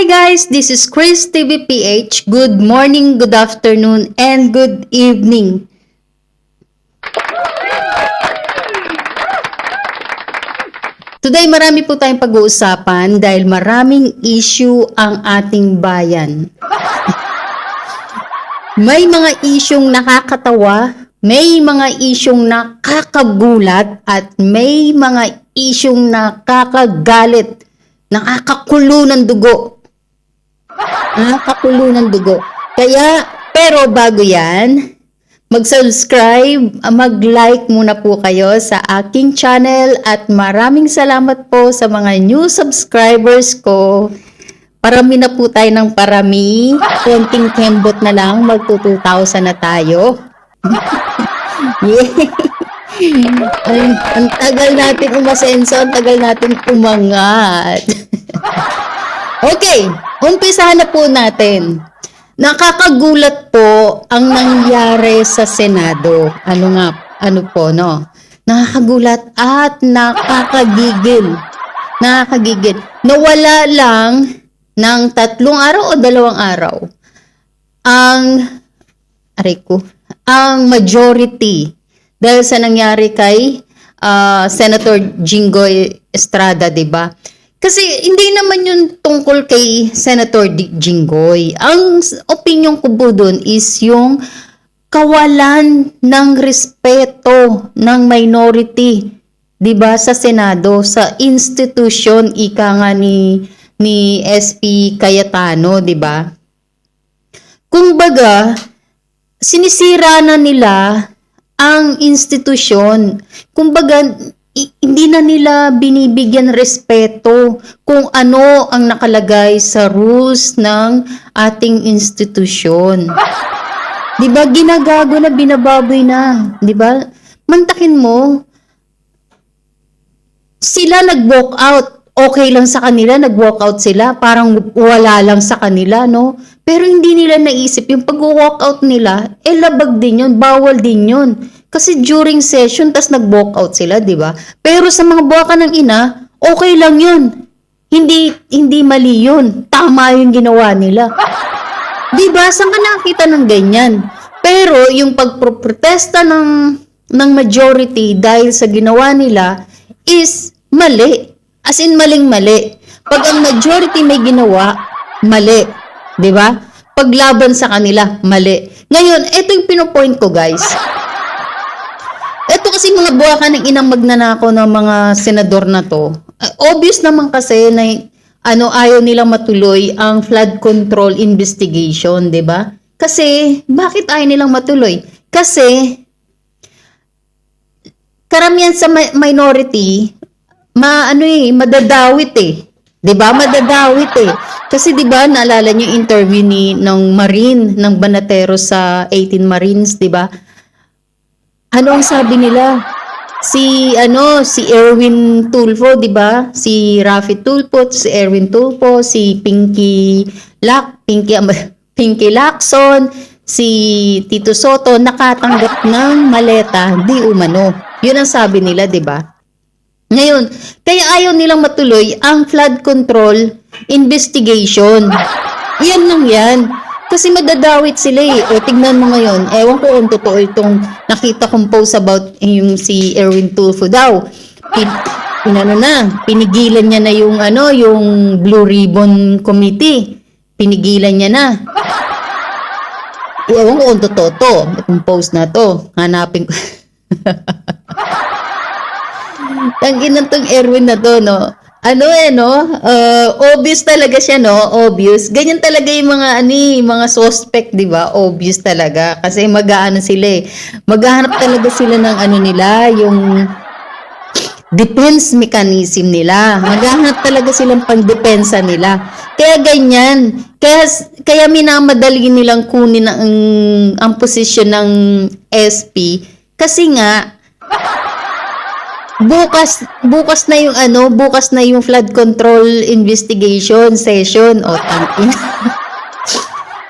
Hi guys, this is Chris TVPH. Good morning, good afternoon, and good evening. Today marami po tayong pag-uusapan dahil maraming issue ang ating bayan. May mga isyung nakakatawa, may mga isyung nakakagulat, at may mga isyung nakakagalit, nakakakulo ng dugo. Nakakakulo ng dugo. Kaya, pero bago yan, mag-subscribe, mag-like muna po kayo sa aking channel at maraming salamat po sa mga new subscribers ko. Parami na po tayo ng parami. Konting kembot na lang, magto-2,000 na tayo. ang tagal natin umasenso, ang tagal natin umangat. Okay, umpisahan na po natin. Nakakagulat po ang nangyari sa Senado. Ano po, no? Nakakagulat at nakakagigil. Nakakagigil. Nawala lang ng 3 araw o 2 araw ang majority dahil sa nangyari kay Senator Jinggoy Estrada, 'di ba? Kasi hindi naman yun tungkol kay Senator Jinggoy. Ang opinion ko po doon is yung kawalan ng respeto ng minority, 'di ba, sa Senado, sa institution, ika nga ni SP Cayetano, 'di ba? Kumbaga, sinisira na nila ang institusyon. Kumbaga, hindi na nila binibigyan respeto kung ano ang nakalagay sa rules ng ating institusyon. 'Di ba? Ginagago na, binababoy na, 'di ba? Mantakin mo, sila nag-walk out. Okay lang sa kanila, nag-walk out sila, parang wala lang sa kanila, no? Pero hindi nila naisip yung pag-walk out nila, labag din yun, bawal din yun. Kasi during session, tas nag-walk out sila, di ba? Pero sa mga buwakan ng ina, okay lang yun. Hindi mali yun. Tama yung ginawa nila. Di ba? Saan ka nakakita ng ganyan? Pero yung pagproprotesta ng majority dahil sa ginawa nila is mali. As in, maling-mali. Pag ang majority may ginawa, mali. Di ba? Paglaban sa kanila, mali. Ngayon, ito yung pinopoint ko, guys. Ito kasi mga buwakan ng inang magnanakaw ng mga senador na to. Obvious naman kasi na ayaw nilang matuloy ang flood control investigation, 'di ba? Kasi bakit ayaw nilang matuloy? Kasi karamihan sa minority madadawit 'Di ba? Madadawit Kasi 'di ba naalala niyo yung interview ng Marine ng Banatero sa 18 Marines, 'di ba? Ano ang sabi nila? Si Erwin Tulfo, 'di ba? Si Raffy Tulfo, si Erwin Tulfo, si Pinky Lacson, si Tito Soto nakatanggap ng maleta, di umano. 'Yun ang sabi nila, 'di ba? Ngayon, kaya ayaw nilang matuloy ang flood control investigation. Yan lang yan. Kasi madadawit sila tignan mo ngayon. Ewan ko kung totoo itong nakita kong post about yung si Erwin Tulfo daw. Pinigilan niya na yung Blue Ribbon Committee. Pinigilan niya na. Ewan ko kung totoo to. Itong post na to. Hanapin ko. Tangin tong Erwin na to, no? Obvious talaga siya, no? Obvious. Ganyan talaga yung mga suspect, di ba? Obvious talaga. Kasi sila maghahanap talaga sila ng nila, yung defense mechanism nila. Maghahanap talaga silang pang-depensa nila. Kaya ganyan. Kaya minamadali nilang kunin ang posisyon ng SP. Kasi nga, bukas na yung flood control investigation session.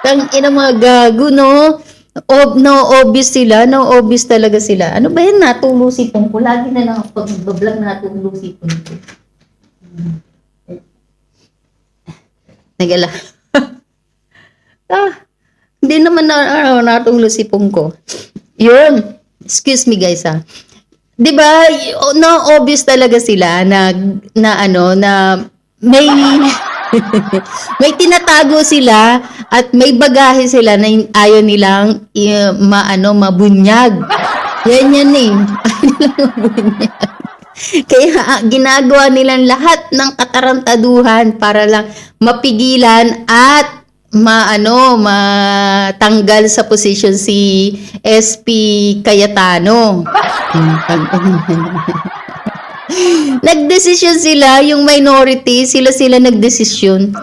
Tangina mga gago, no? Obvious sila, obvious talaga sila. Ano ba yan? Natulosipon ko. Lagi na lang pag vlog natulosipon ko. Nagala. Ah, hindi naman natunglo si Pungko. Yun. Excuse me guys, 'Di ba? Na obvious talaga sila na may may tinatago sila at may bagahe sila na ayaw nilang mabunyag. Yan eh. Ayaw nilang mabunyag. Kaya ginagawa nilang lahat ng katarantaduhan para lang mapigilan at matanggal sa posisyon si SP Cayetano. Nagdesisyon sila, yung minority, sila nagdesisyon.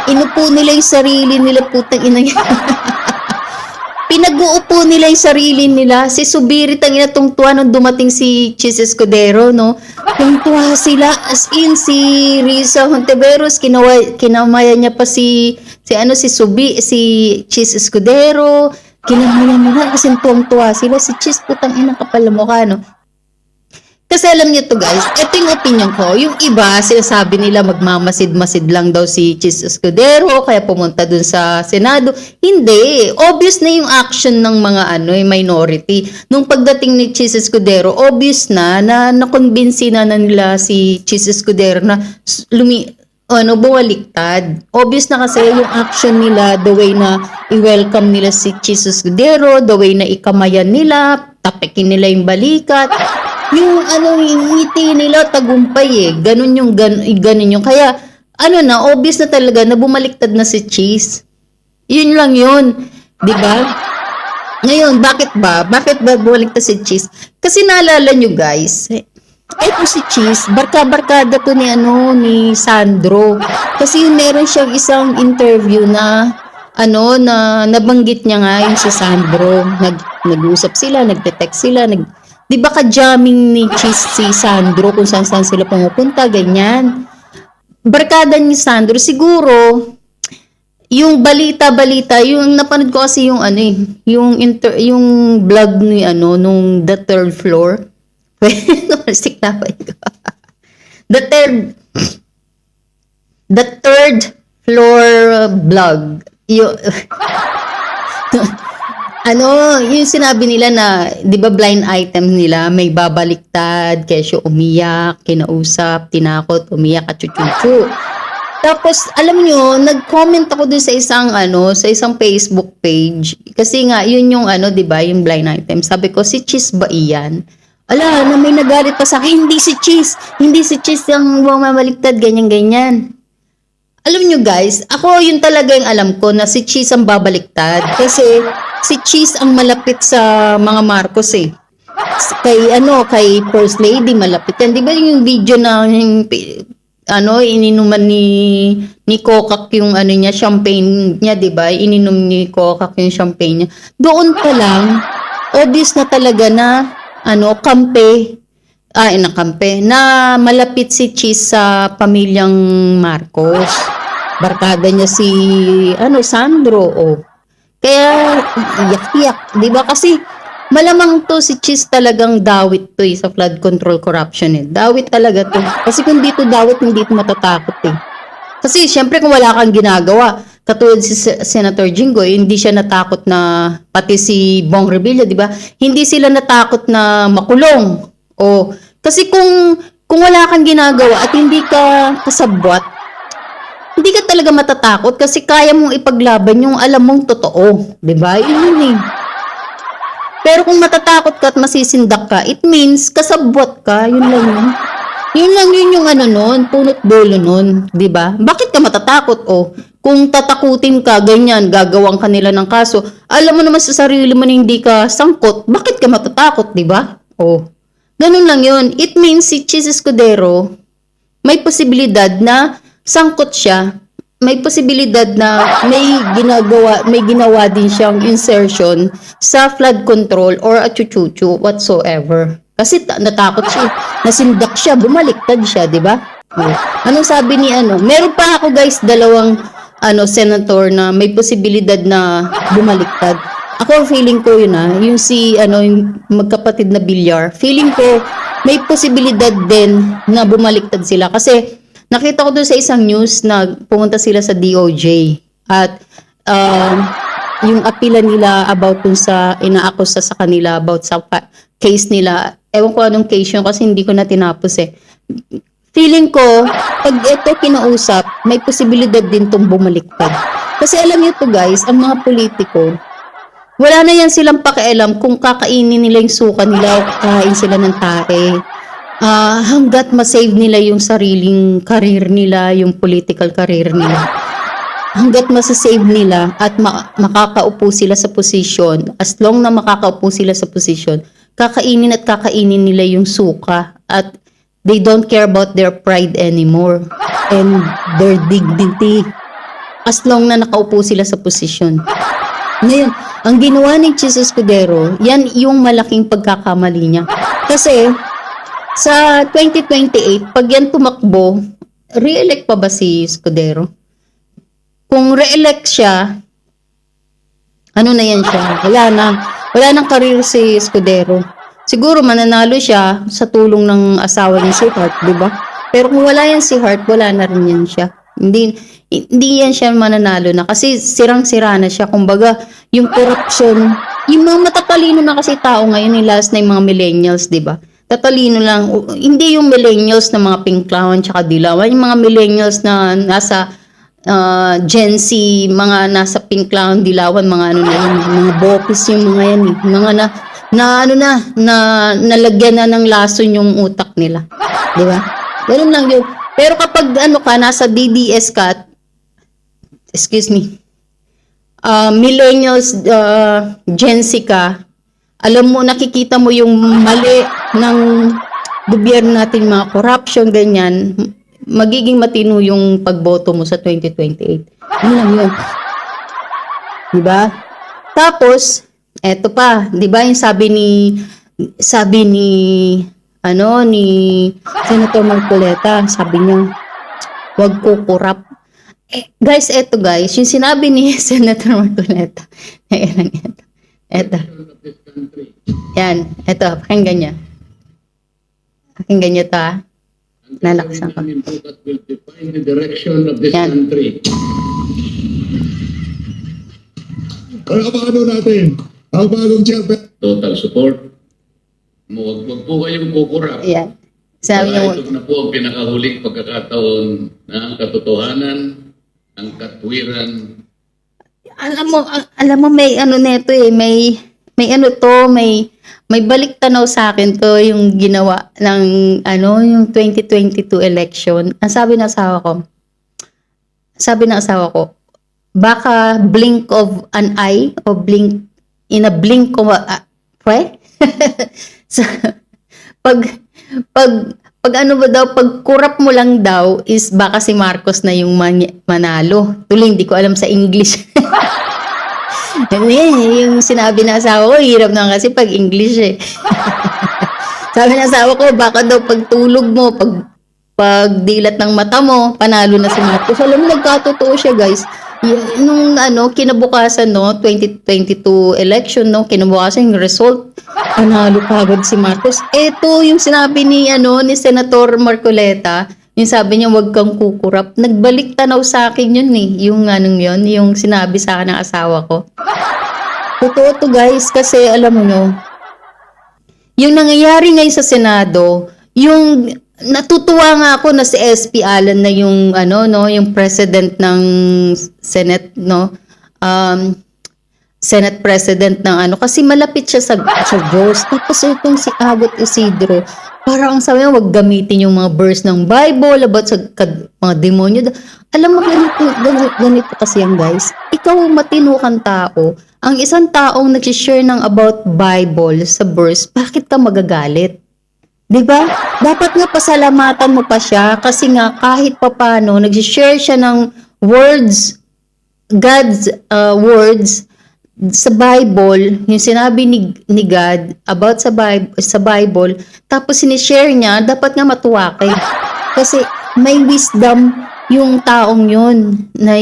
Inupo nila yung sarili nila, putang ina. Pinag-uupo nila yung sarili nila. Si Subirit ang inatungtuwa nung dumating si Chis Escudero, no? Tungtuwa sila, as in, si Risa Hontiveros, kinamayan niya pa si Chis Escudero, kinamayan nila, kasi tuwang-tuwa sila. Si Chis, putang ina, kapal na mukha, no? Kasi alam niyo to guys, ito yung opinion ko. Yung iba, sinasabi nila magmamasid-masid lang daw si Chis Escudero, kaya pumunta dun sa Senado. Hindi. Obvious na yung action ng mga minority. Nung pagdating ni Chis Escudero, obvious na nakonbinsi na nila si Chis Escudero na bumaliktad. Obvious na kasi yung action nila, the way na i-welcome nila si Chis Escudero, the way na ikamayan nila, tapikin nila yung balikat. Yung ngiti nila tagumpay eh. Ganun yung. Kaya, obvious na talaga na bumaliktad na si Chis. Yun lang yun. Diba? Ngayon, bakit ba? Bakit ba bumaliktad si Chis? Kasi naalala nyo guys, eto si Chis, barka-barkada to ni Sandro. Kasi meron siyang isang interview na nabanggit niya nga yung si Sandro. Nag-uusap sila, nagte-text sila, di ba ka-jamming ni Chis si Sandro kung saan sila pumupunta, ganyan. Barkada ni Sandro, siguro, yung balita, yung napanood ko kasi yung yung vlog ni nung The Third Floor. Stick na ba ito? The Third Floor vlog. Yung sinabi nila na, di ba blind item nila, may babaliktad, kesyo umiyak, kinausap, tinakot, umiyak, at chuchuchu. Tapos, alam nyo, nag-comment ako dun sa isang Facebook page. Kasi nga, yun yung di ba, yung blind item. Sabi ko, si Chis ba iyan? Ala, na may nagalit pa sa akin, hindi si Chis yung mamaliktad, ganyan-ganyan. Alam nyo guys, ako yun talaga yung alam ko na si Chis ang babaliktad. Kasi si Chis ang malapit sa mga Marcos eh. Kay First Lady malapit yan. Di ba yung video na ininuman ni Kokak yung niya, champagne niya, di ba? Ininom ni Kokak yung champagne niya. Doon pa lang, obvious na talaga na kampe na malapit si Chis sa pamilyang Marcos. Barkada niya si Sandro. Kaya iyak-iyak, 'di ba? Kasi malamang to si Chis talagang dawit to sa flood control corruption eh. Dawit talaga to. Kasi kung dito dawit, hindi to matatakot eh. Kasi syempre kung wala kang ginagawa, katulad si Senator Jinggoy, hindi siya natakot na, pati si Bong Revilla, 'di ba? Hindi sila natakot na makulong. Kasi kung wala kang ginagawa at hindi ka kasabwat, hindi ka talaga matatakot kasi kaya mong ipaglaban yung alam mong totoo, 'di ba? Yun eh. Pero kung matatakot ka at masisindak ka, it means kasabwat ka, yun lang yun. Yun lang yun yung nun, punot dulo nun, 'di ba? Bakit ka matatakot? Kung tatakutin ka, ganyan, gagawang kanila ng kaso, alam mo naman sa sarili mo na hindi ka sangkot, bakit ka matatakot, 'di ba? Ganun lang yun. It means si Chis Escudero, may posibilidad na sangkot siya. May posibilidad na may ginawa din siyang insertion sa flood control or a chuchuchu whatsoever. Kasi natakot siya. Nasindak siya, bumaliktad siya, di ba? Anong sabi ni Meron pa ako guys, dalawang senator na may posibilidad na bumaliktad. Ako, feeling ko yun yung yung magkapatid na Villar. Feeling ko, may posibilidad din na bumaliktad sila. Kasi, nakita ko doon sa isang news na pumunta sila sa DOJ at yung apila nila about dun sa inaakusa sa kanila about sa case nila. Ewan ko anong case yun kasi hindi ko na tinapos eh. Feeling ko, pag ito kinausap, may posibilidad din itong bumaliktad. Kasi alam niyo to guys, ang mga politiko, wala na yan silang pakialam kung kakainin nila yung suka nila o kakain sila ng tae. Hanggat masave nila yung sariling career nila, yung political career nila. Hanggat masasave nila at makakaupo sila sa posisyon, as long na makakaupo sila sa posisyon, kakainin at kakainin nila yung suka at they don't care about their pride anymore and their dignity as long na nakaupo sila sa posisyon. Ngayon, ang ginawa ni Chis Escudero, yan yung malaking pagkakamali niya. Kasi sa 2028, pag yan tumakbo, re-elect pa ba si Escudero? Kung re-elect siya, ano na yan siya? Wala nang career si Escudero. Siguro mananalo siya sa tulong ng asawa ni si Hart, di ba? Pero kung wala yan si Hart, wala na rin yan siya. Hindi yan siya mananalo na kasi sirang-sira na siya. Kumbaga, yung corruption, yung mga matatalino na kasi tao ngayon, last na yung mga millennials, di ba? Tatalino lang. Hindi yung millennials na mga pink clown tsaka dilawan. Yung mga millennials na nasa Gen Z, mga nasa pink clown, dilawan, mga ano na yun, mga bopis yung mga yan eh. Mga nalagyan na ng lason yung utak nila. Di ba? Ganun lang yun. Pero kapag nasa DDS ka, excuse me, millennials, Gen Z ka, alam mo, nakikita mo yung mali ng gobyerno natin, mga corruption, ganyan, magiging matino yung pagboto mo sa 2028. Yun lang yun. Diba? Tapos, eto pa, diba yung sabi ni Senator Marcoleta, sabi niya, wag kukurap. Guys, eto guys, yung sinabi ni Senator Marcoleta, eto. Yan, eto, pakinggan niya. Pakinggan niyo to nalaksan ko. That will define the direction of this country. Paano natin? Ang bagong chairman. Total support. Huwag po kayong kukurap. Yan. Sabi niya, Ito na po ang pinakahuling pagkakataon na ang katotohanan, ang katwiran. alam mo may ano neto eh, may balik tanaw sa akin to yung ginawa ng yung 2022 election. Ang sabi ng asawa ko, baka blink of an eye o in a blink of so, pag ano ba daw, pag kurap mo lang daw is baka si Marcos na yung manalo. Tuloy, hindi ko alam sa English. Yung sinabi ng asawa ko, hirap naman kasi pag English eh. Sabi ng asawa ko, baka daw pagtulog mo, pag dilat ng mata mo, panalo na si Marcos. Alam mo, nagkatotoo siya guys. Nung kinabukasan 2022 election, kinabukasan yung result, panalo kagad si Marcos. Ito yung sinabi ni Senator Marcoleta, yung sabi niya, wag kang kukurap. Nagbalik tanaw sa akin yun eh. Yung yung sinabi sa akin ng asawa ko. Totoo to guys, kasi alam mo yung nangyayari ngayon sa Senado, yung natutuwa nga ako na si SP Alan na yung yung president ng Senate, Senate President ng kasi malapit siya sa Diyos. Tapos itong si Agot Isidro, parang ang sabi niya, wag gamitin yung mga verse ng Bible about sa mga demonyo. Alam mo, ganito kasi yan guys. Ikaw matino kang tao. Ang isang taong nag-share ng about Bible sa verse, bakit ka magagalit? Diba? Dapat nga pasalamatan mo pa siya kasi nga kahit papano, nag-share siya ng words, God's words, sa Bible, yung sinabi ni God about sa Bible, tapos sinishare niya, dapat nga matuwa kayo. Kasi may wisdom yung taong yun, na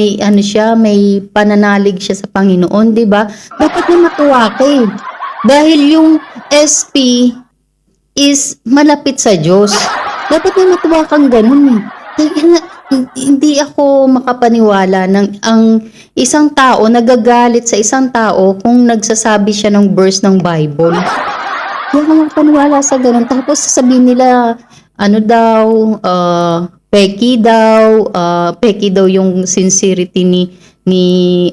may pananalig siya sa Panginoon, di ba? Dapat nga matuwa kayo. Dahil yung SP is malapit sa Diyos. Dapat nga matuwa kang ganun eh. Kaya hindi ako makapaniwala ng ang isang tao nagagalit sa isang tao kung nagsasabi siya ng verse ng Bible. Hindi ako makapaniwala sa ganun. Tapos sasabihin nila, ano daw, peki daw yung sincerity ni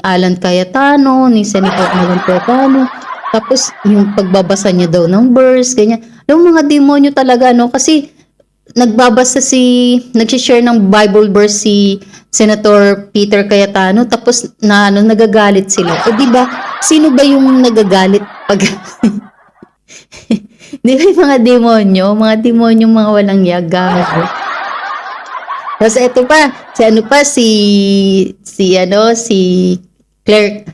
Alan Cayetano, ni Senator Alan Cayetano. Tapos yung pagbabasa niya daw ng verse, ganyan. Yung mga demonyo talaga, no? Kasi nag-share ng Bible verse si Senator Peter Cayetano, tapos nagagalit sila. Eh di ba, sino ba yung nagagalit pag di ba yung mga demonyo, mga walang yaga. Tapos ito pa, si Claire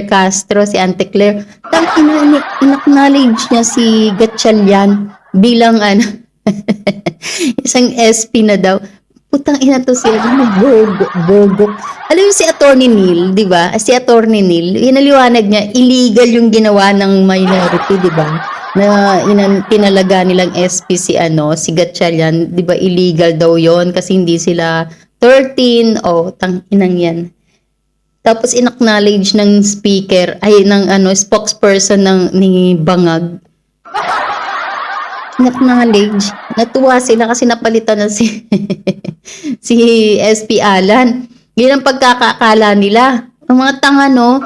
Castro, si Auntie Claire, in-acknowledge niya si Gatchalian bilang isang SP na daw. Putang ina to si bogo. Alam mo si Attorney Neil, di ba? Si Attorney Neil, inaliwanag niya, illegal yung ginawa ng minority, di ba? Na tinalaga nilang SP si Gatchalian, di ba? Illegal daw yon kasi hindi sila 13 o tanginang yan. Tapos in-acknowledge ng speaker, ng spokesperson ni Bangag. In-acknowledge. Natuwa sila kasi napalitan na si SP Alan. Yun ang pagkakakala nila. Ang mga tanga, no?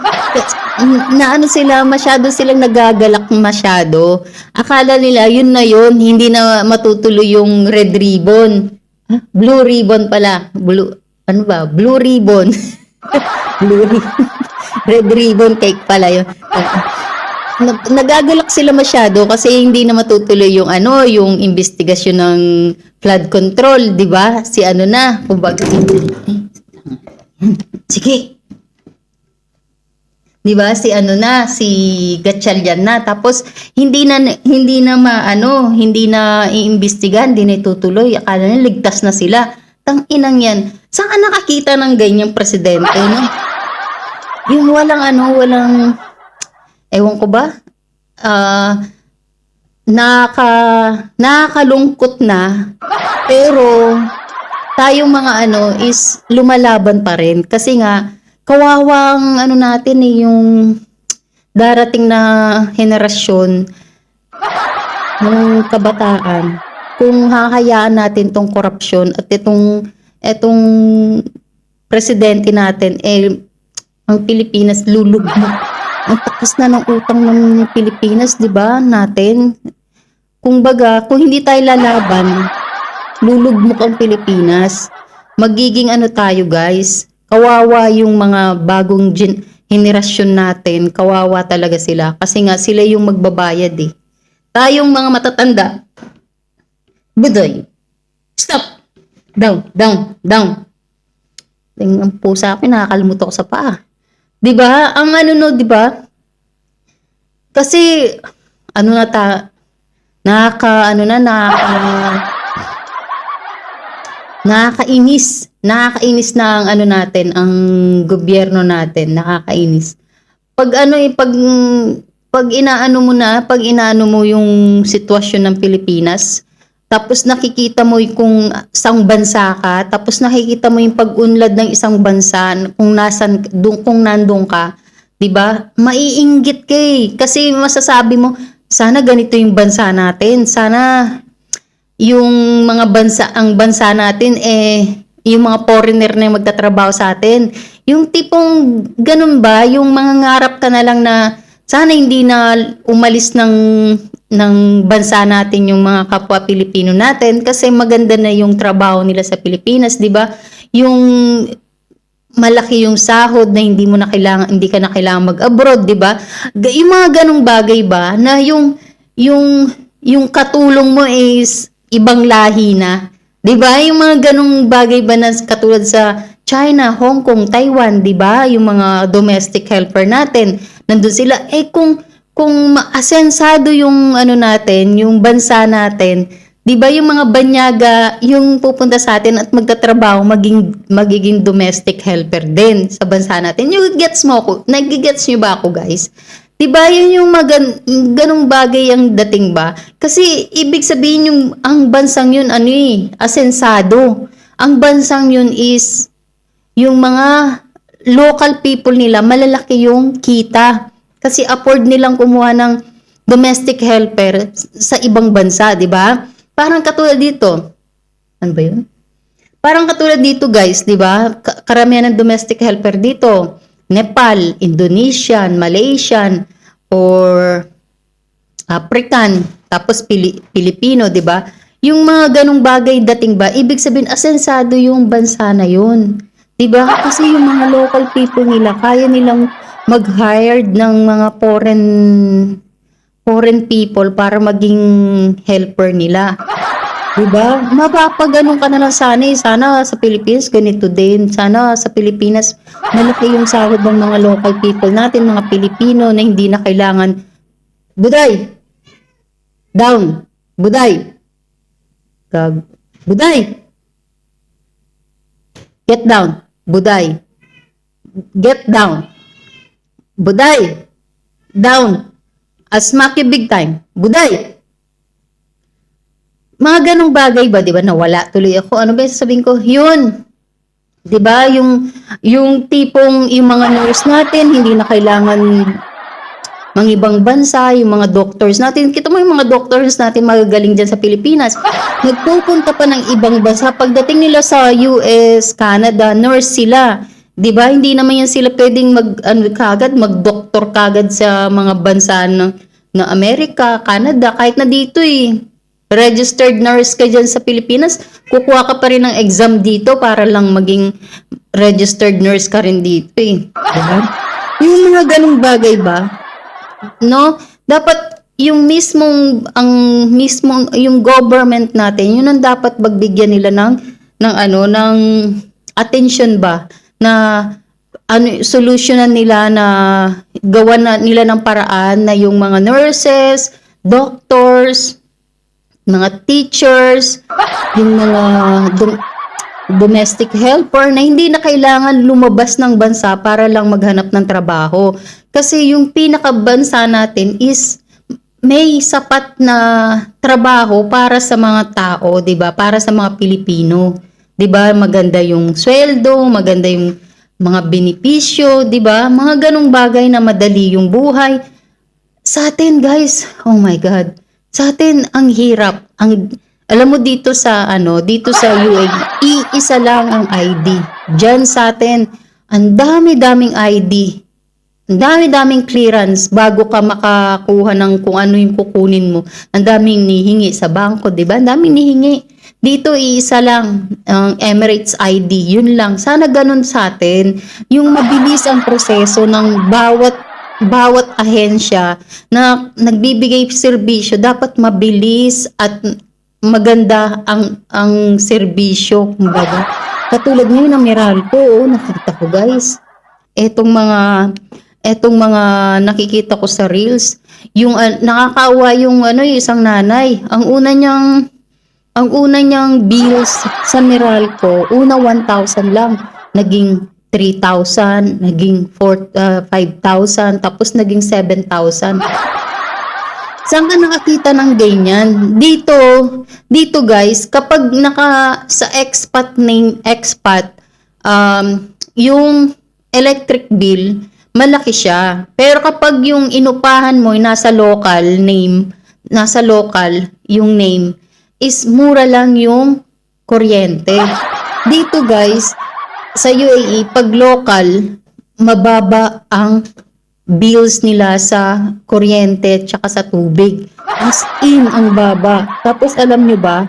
Masyado silang nagagalak masyado. Akala nila, yun na yun, hindi na matutuloy yung red ribbon. Blue ribbon pala. Blue ribbon. Blue ribbon. Red ribbon cake pala yun. Nagagalak sila masyado kasi hindi na matutuloy yung yung investigasyon ng flood control, 'di ba? Si kumbaga. Sige. 'Di ba? Si Gatchalian na, tapos hindi na iimbestigahan, hindi na itutuloy. Akala nila ligtas na sila. Tang-inang yan. Saan ka nakakita ng ganyang presidente, no? Yung walang ewan ko ba? Nakakalungkot na, pero tayong mga is lumalaban pa rin. Kasi nga, kawawang natin yung darating na henerasyon ng kabataan. Kung hahayaan natin tong korupsyon at itong presidente natin, ang Pilipinas lulubog. Ang takas na ng utang ng Pilipinas, 'di ba? Natin. Kung hindi tayo lalaban, lulugmok ang Pilipinas. Magiging tayo, guys. Kawawa yung mga bagong henerasyon natin. Kawawa talaga sila kasi nga sila yung magbabayad eh. Tayong mga matatanda. Budoy. Stop. Down. Ang pusa ko, nakakalimutan ko sa paa. 'Di ba? Ang di ba? Kasi nakakainis na ang natin, ang gobyerno natin, nakakainis. Pag pag inaano mo yung sitwasyon ng Pilipinas, tapos nakikita mo kung isang bansa ka, tapos nakikita mo yung pag-unlad ng isang bansa kung nandun ka, 'di ba? Maiinggit kasi masasabi mo, sana ganito yung bansa natin. Sana yung ang bansa natin yung mga foreigner na magtatrabaho sa atin. Yung tipong ganun ba, yung mga ngarap ka na lang na sana hindi na umalis ng bansa natin yung mga kapwa Pilipino natin kasi maganda na yung trabaho nila sa Pilipinas, 'di ba? Yung malaki yung sahod na hindi ka na kailangan mag-abroad, 'di ba? Yung mga ganung bagay ba na yung katulong mo is ibang lahi na, 'di ba? Yung mga ganung bagay ba na katulad sa China, Hong Kong, Taiwan, 'di ba? Yung mga domestic helper natin, nandun sila kung asensado yung natin, yung bansa natin, 'di ba yung mga banyaga yung pupunta sa atin at magtatrabaho magiging domestic helper din sa bansa natin. You gets mo ako? Nagigets niyo ba ako, guys? 'Di ba yun yung ganung bagay ang dating ba? Kasi ibig sabihin yung ang bansang yun asensado. ang bansang yun is yung mga local people nila, malalaki yung kita. Kasi afford nilang kumuha ng domestic helper sa ibang bansa, di ba? Parang katulad dito. Ano ba yun? Parang katulad dito guys, di ba? Karamihan ng domestic helper dito. Nepal, Indonesian, Malaysian, or African, tapos Pilipino, di ba? Yung mga ganong bagay dating ba, ibig sabihin asensado yung bansa na yun. Di ba? Kasi yung mga local people nila, kaya nilang mag-hired ng mga foreign people para maging helper nila. Diba? Mapapaganon ka na lang sana eh. Sana sa Pilipinas ganito din. Sana sa Pilipinas malaki yung sahod ng mga local people natin, mga Pilipino na hindi na kailangan Buday! Down! Buday! Buday! Get down! Buday! Get down! Buday! Down! Asmaki big time! Buday! Mga ganong bagay ba, 'di ba? Nawala tuloy ako. Ano ba sasabihin ko? 'Yun. 'Di ba? Yung tipong yung mga nurse natin hindi na kailangan mga ibang bansa, yung mga doctors natin. Kita mo yung mga doctors natin magagaling diyan sa Pilipinas. Nagpupunta pa ng ibang bansa. Pagdating nila sa US, Canada, nurse sila. 'Di ba? Hindi naman yan sila pwedeng mag-doktor kagad sa mga bansa ng Amerika, Canada, kahit na dito eh. Registered nurse ka dyan sa Pilipinas, kukuha ka pa rin ng exam dito para lang maging registered nurse ka rin dito eh. Diba? Yung mga ganung bagay ba, no? Dapat yung yung government natin, yun ang dapat magbigyan nila ng attention ba, na solusyonan nila, na gawan na nila ng paraan na yung mga nurses, doctors, mga teachers, yung mga domestic helper na hindi na kailangan lumabas ng bansa para lang maghanap ng trabaho. Kasi yung pinakabansa natin is may sapat na trabaho para sa mga tao, 'di ba? Para sa mga Pilipino. 'Di ba? Maganda yung sweldo, maganda yung mga benepisyo, 'di ba? Mga ganung bagay na madali yung buhay. Sa atin, guys, oh my God. Sa atin ang hirap. Alam mo dito sa UAE, iisa lang ang ID. Diyan sa atin, ang dami-daming ID. Ang dami-daming clearance bago ka makakuha ng kung ano yung kukunin mo. Ang daming nihingi sa bangko, 'di ba? Ang daming nihingi. Dito iisa lang ang Emirates ID. Yun lang. Sana ganun sa atin. Yung mabilis ang proseso ng bawat ahensya na nagbibigay serbisyo, dapat mabilis at maganda ang serbisyo, kumbaga. Katulad ngayon ng Meralco, nakita ko guys. Etong mga nakikita ko sa reels, yung nakakaawa yung isang nanay. Ang una niyang bills sa Meralco, 1,000 lang, naging 3,000, naging 5,000, tapos naging 7,000. Saan ka nakakita ng ganyan? Dito guys, kapag sa expat, yung electric bill, malaki siya. Pero kapag yung inupahan mo, nasa local, yung name, is mura lang yung kuryente. Dito guys, sa UAE, pag local, mababa ang bills nila sa kuryente tsaka sa tubig. As in, ang baba. Tapos alam nyo ba,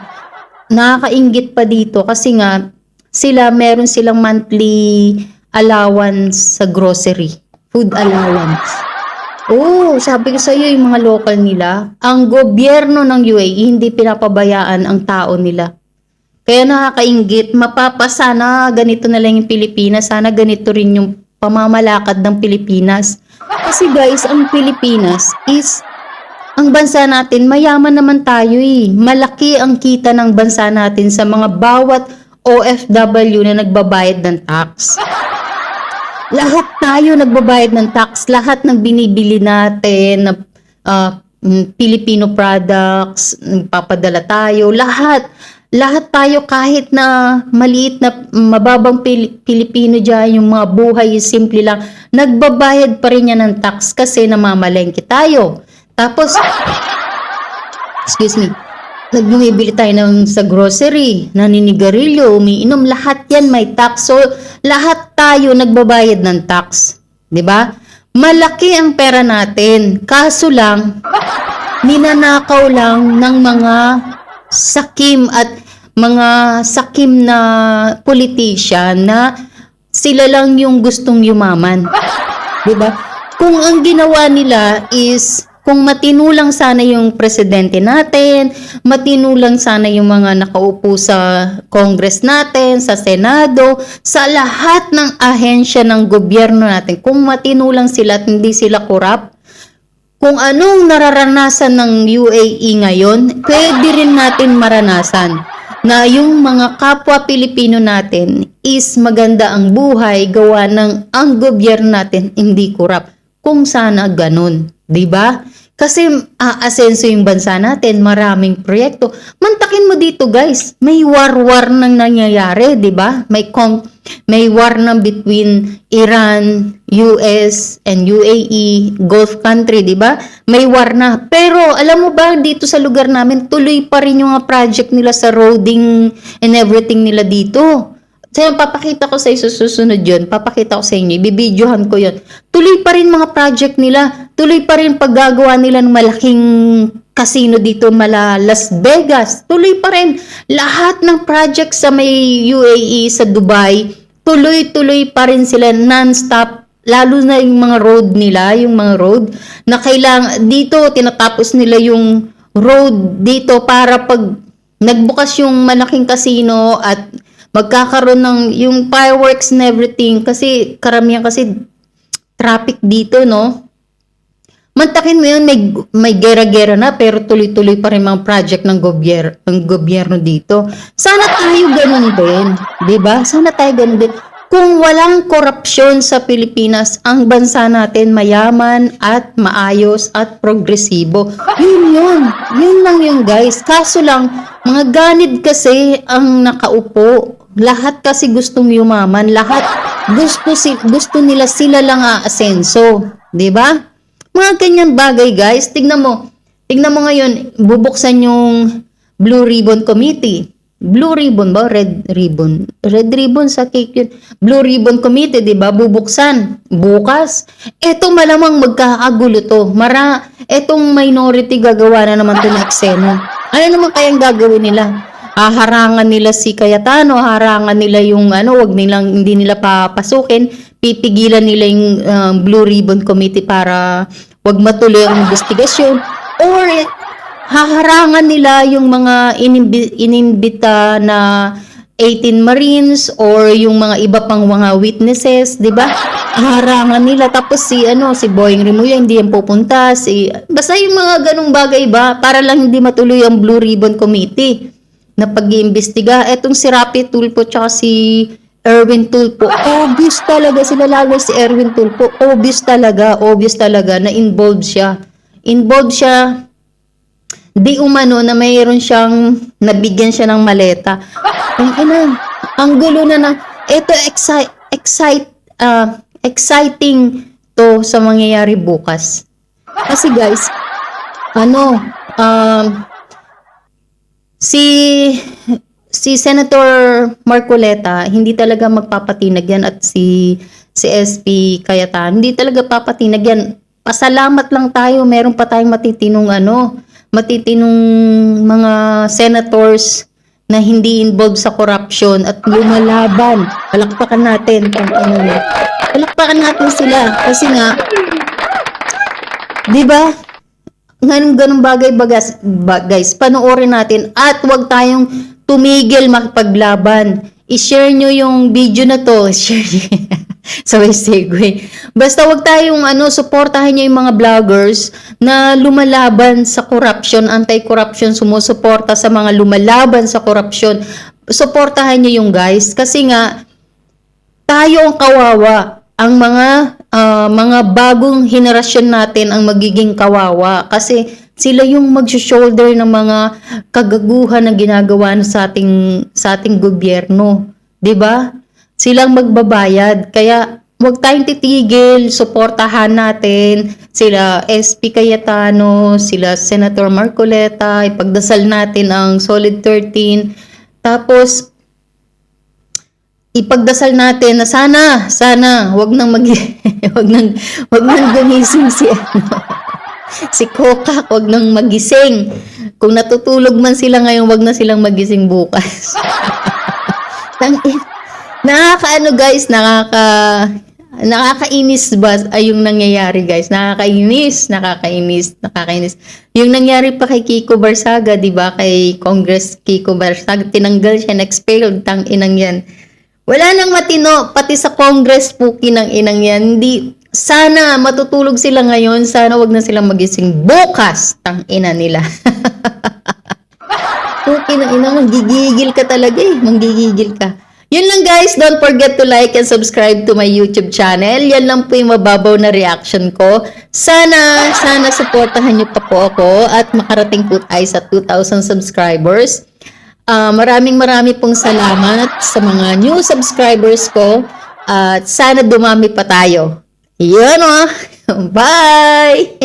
nakakainggit pa dito kasi nga, meron silang monthly allowance sa grocery. Food allowance. Oh, sabi ko sa iyo, yung mga local nila, ang gobyerno ng UAE, hindi pinapabayaan ang tao nila. Kaya nakakainggit, sana ganito na lang yung Pilipinas, sana ganito rin yung pamamalakad ng Pilipinas. Kasi guys, ang Pilipinas is, ang bansa natin, mayaman naman tayo eh. Malaki ang kita ng bansa natin sa mga bawat OFW na nagbabayad ng tax. Lahat tayo nagbabayad ng tax, lahat ng binibili natin, Filipino products, nagpapadala tayo, lahat lahat tayo kahit na maliit na mababang Pilipino dyan, yung mga buhay yung simple lang, nagbabayad pa rin yan ng tax kasi namamalengke tayo. Tapos, excuse me, nagbumibili tayo sa grocery, naninigarilyo, umiinom, lahat yan may tax. So, lahat tayo nagbabayad ng tax. 'Di ba? Malaki ang pera natin. Kaso lang, ninanakaw lang ng mga sakim at mga sakim na politician na sila lang yung gustong yumaman. 'Di ba? Kung ang ginawa nila is kung matino lang sana yung presidente natin, matino lang sana yung mga nakaupo sa Congress natin, sa Senado, sa lahat ng ahensya ng gobyerno natin, kung matino lang sila at hindi sila korap, kung anong nararanasan ng UAE ngayon, pwede rin natin maranasan na yung mga kapwa Pilipino natin is maganda ang buhay gawa ng ang gobyerno natin hindi korap. Kung sana ganun, 'di ba? Kasi aasenso yung bansa natin, maraming proyekto. Mantakin mo dito, guys. May war nang nangyayari, 'di ba? May war na between Iran, US and UAE, Gulf country, 'di ba? May war na. Pero alam mo ba dito sa lugar namin, tuloy pa rin yung mga project nila sa roading and everything nila dito. So, papakita ko sa susunod yun. Papakita ko sa inyo. Ibibidyohan ko yun. Tuloy pa rin mga project nila. Tuloy pa rin paggagawa nila ng malaking casino dito mala Las Vegas. Tuloy pa rin. Lahat ng project sa may UAE, sa Dubai, tuloy-tuloy pa rin sila non-stop. Lalo na yung mga road nila, yung mga road na kailangan, dito tinatapos nila yung road dito para pag nagbukas yung malaking casino at magkakaroon ng yung fireworks and everything kasi karamihan kasi traffic dito, no? Mantakin mo yun, may gera-gera na pero tuloy-tuloy pa rin mga project ng gobyerno dito. Sana tayo ganun din, 'di ba? Sana tayo ganun din. Kung walang korupsyon sa Pilipinas, ang bansa natin mayaman at maayos at progresibo. Yun lang yun, guys. Kaso lang, mga ganid kasi ang nakaupo. Lahat kasi gustong yumaman, lahat gusto nila sila lang aasenso, 'di ba? Mga ganyan bagay, guys. Tignan mo ngayon, bubuksan yung Blue Ribbon Committee. Blue Ribbon ba? Red Ribbon. Red Ribbon sa cake yun. Blue Ribbon Committee, 'di ba? Bubuksan bukas. Eto malamang magkakagulo to. Etong minority gagawa na naman 'to ng eksena. Ano naman kayang gagawin nila? Harangan nila si Cayetano, harangan nila yung hindi nila papasukin, pipigilan nila yung Blue Ribbon Committee para wag matuloy ang investigasyon, or haharangan nila yung mga inimbita na 18 Marines or yung mga iba pang mga witnesses, 'di ba? Haharangan nila, tapos si Boying Remulla hindi yan pupunta, basta yung mga ganung bagay ba para lang hindi matuloy ang Blue Ribbon Committee na pag-iimbestiga. Etong si Rapi Tulfo tsaka si Erwin Tulfo, obvious talaga sila, lalo si Erwin Tulfo, obvious talaga na involved siya, di umano na mayroon siyang nabigyan siya ng maleta. Ang gulo na eto exciting to sa mangyayari bukas. Kasi guys, si Senator Marcoleta hindi talaga magpapatinag yan, at si SP Cayetano hindi talaga papatinag yan. Pasalamat lang tayo, meron pa tayong matitinong mga senators na hindi involved sa corruption at lumalaban. Palakpakan natin sila kasi nga, 'di ba? Ganun bagay guys, panoorin natin at huwag tayong tumigil makipaglaban. I-share nyo yung video na to. Share nyo. Sabay segue. Basta huwag tayong suportahan nyo yung mga vloggers na lumalaban sa corruption, anti-corruption, sumusuporta sa mga lumalaban sa corruption. Suportahan nyo yung guys kasi nga tayo ang kawawa. Ang mga bagong henerasyon natin ang magiging kawawa kasi Sila yung mag-shoulder ng mga kagaguhan na ginagawa sa ating gobyerno. 'Di ba? Silang magbabayad. Kaya huwag tayong titigil, suportahan natin sila SP Cayetano, sila Senator Marcoleta, ipagdasal natin ang Solid 13. Tapos ipagdasal natin na sana wag nang wag nang gumising si Kokak, wag nang magising. Kung natutulog man sila ngayon, wag na silang magising bukas. Nakakaano guys, nakakainis ba ay yung nangyayari guys? Nakakainis. Yung nangyari pa kay Kiko Barsaga, 'di ba? Kay Congress Kiko Barsaga, tinanggal siya, expelled, tang inang 'yan. Wala nang matino, pati sa Congress puki ng inang 'yan. Hindi, sana matutulog sila ngayon, sana wag na silang magising bukas, tang ina nila. Puki ng ina, manggigigil ka talaga manggigigil ka. Yun lang guys, don't forget to like and subscribe to my YouTube channel. Yan lang po yung mababaw na reaction ko. Sana supportahan nyo pa po ako at makarating po tayo sa 2,000 subscribers. Maraming pong salamat sa mga new subscribers ko at sana dumami pa tayo. Yun Bye!